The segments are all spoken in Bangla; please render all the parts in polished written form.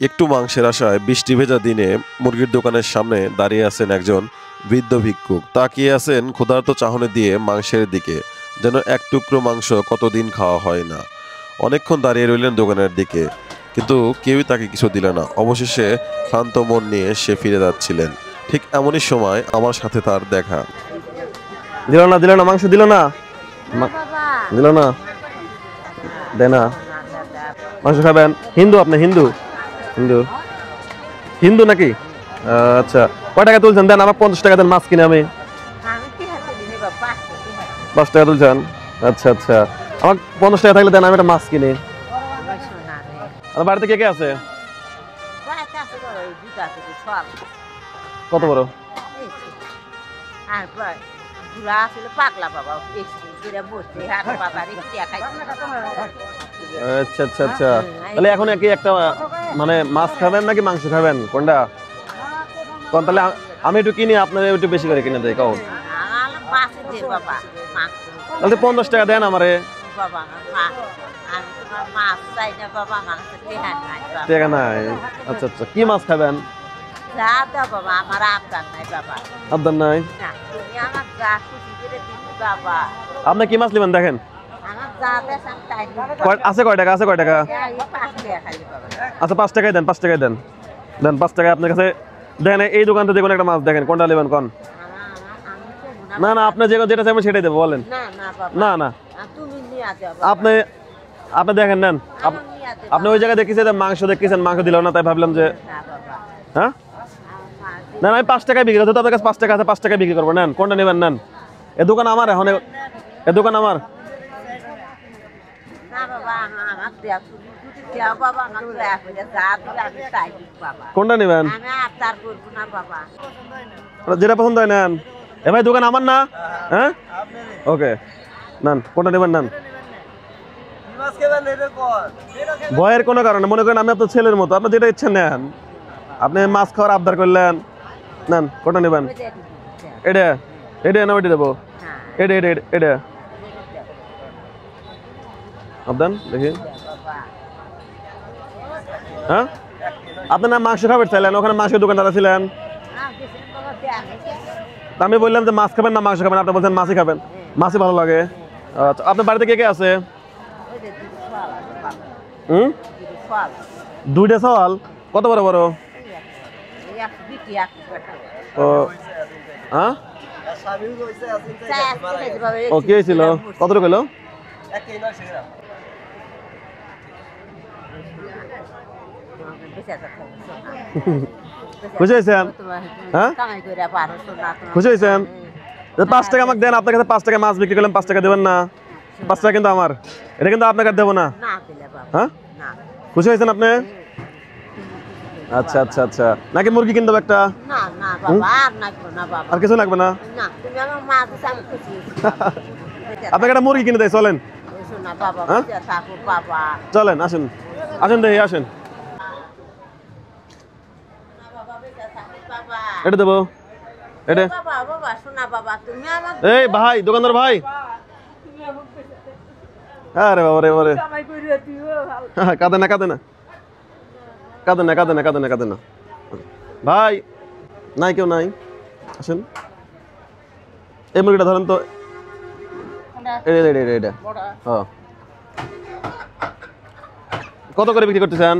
একটু মাংসের আশায় বৃষ্টি ভেজা দিনে মুরগির দোকানের সামনে দাঁড়িয়ে আছেন একজন বৃদ্ধ ভিক্ষুক। তাকিয়ে আছেন ক্ষুধার্ত চাহনি দিয়ে মাংসের দিকে, যেন এক টুকরো মাংস কতদিন খাওয়া হয় না। অনেকক্ষণ দাঁড়িয়ে রইলেন দোকানের দিকে, কিন্তু কেউই তাকে কিছু দিল না। অবশেষে ক্লান্ত মন নিয়ে সে ফিরে যাচ্ছিলেন। ঠিক এমনই সময় আমার সাথে তার দেখা। দিল না মাংস দিল না দিল না দে না মাংস খাবেন। হিন্দু আপনি? হিন্দু হিন্দু হিন্দু নাকি? আচ্ছা, কয় টাকা তুলছেন? দেন আমার 50 টাকা দেন, মাছ কিনে আমি 5 টাকা তুলছেন। আচ্ছা আচ্ছা, আমার 50 টাকা থাকলে দেন, আমি একটা মাছ কিনি। আর বাড়িতে কে কে আছে? কত বড়? আচ্ছা আচ্ছা আচ্ছা, তাহলে এখন কি একটা মানে মাছ খাবেন নাকি মাংস খাবেন, কোনটা? তাহলে আমি একটু কিনি, আপনার একটু বেশি করে কিনে দেয়। কখন তাহলে 50 টাকা দেন আমারে। টাকা নাই? আচ্ছা আচ্ছা, কি মাছ খাবেন? আবদার নাই? আপনি কি মাছ নেবেন দেখেন? আছে কয় টাকা? আছে কয় টাকা? আচ্ছা 5 টাকায় দেন, 5 টাকায় দেন, দেন 5 টাকায় আপনার কাছে দেখেন। এই দোকান থেকে একটা মাছ দেখেন, কোনটা নেবেন কোন? না না, আপনি যেটা চাইবেন সেটাই দেবো, বলেন। না না, আপনি আপনি দেখেন, নেন। আপনি ওই জায়গায় দেখেছেন মাংস, দেখেছেন মাংস দিল না, তাই ভাবলাম যে হ্যাঁ। না আমি 5 টাকায় বিক্রি করতে, আপনার কাছে 5 টাকা আছে, 5 টাকায় বিক্রি করবো। নেন, কোনটা নেবেন নেন। এ দোকান আমার, এখন এ দোকান আমার। কোনটা নেবেন? যেটা পছন্দ হয় নেন। এ ভাই, দোকান আমার না? হ্যাঁ, ওকে, নেন, কোনটা নেবেন নেন। ভয়ের কোনো কারণ নেই, মনে করেন আমি আপনার ছেলের মতো, আপনি যেটা ইচ্ছা নেন। আপনি মাছ খাওয়ার আবদার করলেন, নেন, কোনটা নেবেন? এটা এটা না ওইটা দেবো? এটা এটা এটা আবদান দেখি। হ্যাঁ, আপনি না মাংস খাবার চাইলেন, ওখানে মাংসের দোকানদার ছিলেন। আমি বললাম যে মাছ খাবেন না মাংস খাবেন, আপনি বলছেন মাছই খাবেন, মাছই ভালো লাগে। আচ্ছা, আপনার বাড়িতে কে কে আছে? দুইটা সওয়াল? কত বড় বড়? ও হ্যাঁ, ও কি হয়েছিল? কত হলো? খুশি হয়েছেন? হ্যাঁ, খুশি হয়েছেন? 5 টাকা আমাকে দেন, আপনার কাছে 5 টাকা মাছ বিক্রি করলাম, 5 টাকা দেবেন না? 5 টাকা কিন্তু আমার, এটা কিন্তু আপনাকে দেবো না। হ্যাঁ, খুশি হয়েছেন আপনি? আচ্ছা আচ্ছা আচ্ছা, নাকি মুরগি কিনতে হবে একটা? আর কিছু লাগবে না? আপনাকে একটা মুরগি কিনে দেয়, চলেন। চলেন, আসেন আসেন, দেখি আসেন। এটা দেবো, এটা। এই ভাই, দোকানদার ভাই। আরে বাবা রে বাবা, কাঁদে না কাঁদে না কাঁদে না কাঁদে না কাঁদে না কাঁদে না ভাই, নাই কেউ নাই, আসেন। এই মুরগিটা ধরেন তো, এটা কত করে বিক্রি করতেছেন?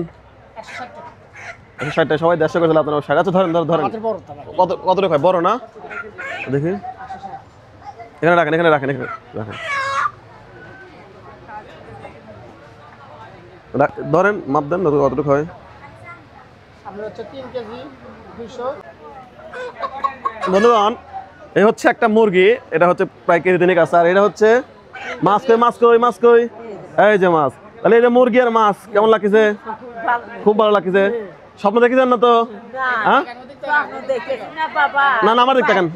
160 টাকা, সবাই 150 করে, আপনার 60। আচ্ছা ধরেন ধরেন, কত কত টাকা বড় না দেখি? এখানে রাখেন, এখানে রাখেন, এখানে রাখেন, ধরেন, মাপ দেন কতটুকু হয়। বন্ধুগণ, এই হচ্ছে একটা মুরগি, এটা হচ্ছে প্রায় কেজি 3 আছে। আর এটা হচ্ছে মাছ। কই মাছ, কই মাছ, কই? এই যে মাছ। তাহলে এই যে মুরগি আর মাছ কেমন লাগছে? খুব ভালো লাগছে। স্বপ্ন দেখেছেন না তো? হ্যাঁ, না না, আমার দেখতে কেন,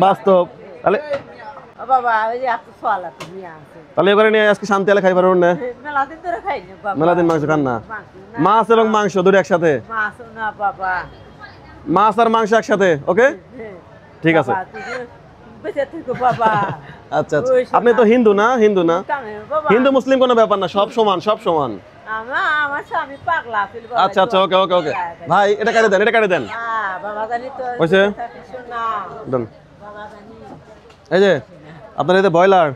বাস্তব। তাহলে তাহলে এবারে নিয়ে আজকে শান্তি আলে খাই পারবেন না? মেলা দিন মাংস খান না? মাছ এবং মাংস দুটো একসাথে? মাছ আর মাংস একসাথে, ওকে, ঠিক আছে। আচ্ছা আচ্ছা, আপনি তো হিন্দু না? হিন্দু না, হিন্দু মুসলিম কোনো ব্যাপার না, সব সমান, সব সমান। আমার স্বামী পাগলা ছিল আচ্ছা আচ্ছা ওকে ওকে ওকে ভাই এটা কাটে দেন এটা কাটে দেন বাবা জানি তো হয়েছে না দেন বাবা জানি এই যে আপনার এই যে ব্রয়লার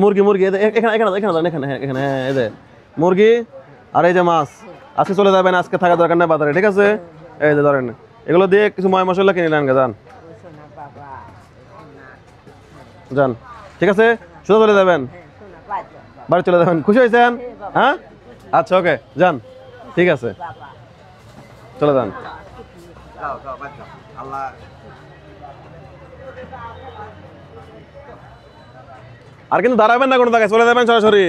মুরগি মুরগি এখানে এখানে এখানে দেন এখানে এখানে হ্যাঁ এই যে মুরগি আর এই যে মাছ আজকে চলে যাবেন আজকে থাকা দরকার নেই বাজারে ঠিক আছে এই যে ধরেন এগুলো দিয়ে কিছু ময় মশলা কিনে নেন যান শোনা বাবা যান ঠিক আছে সোজা চলে যাবেন শোনা বাজা বাড়ি চলে যাবেন খুশি হয়েছেন হ্যাঁ আচ্ছা ওকে যান ঠিক আছে বাবা চলে যান আর কিন্তু দাঁড়াবেন না কোনো জায়গায় চলে যাবেন সরাসরি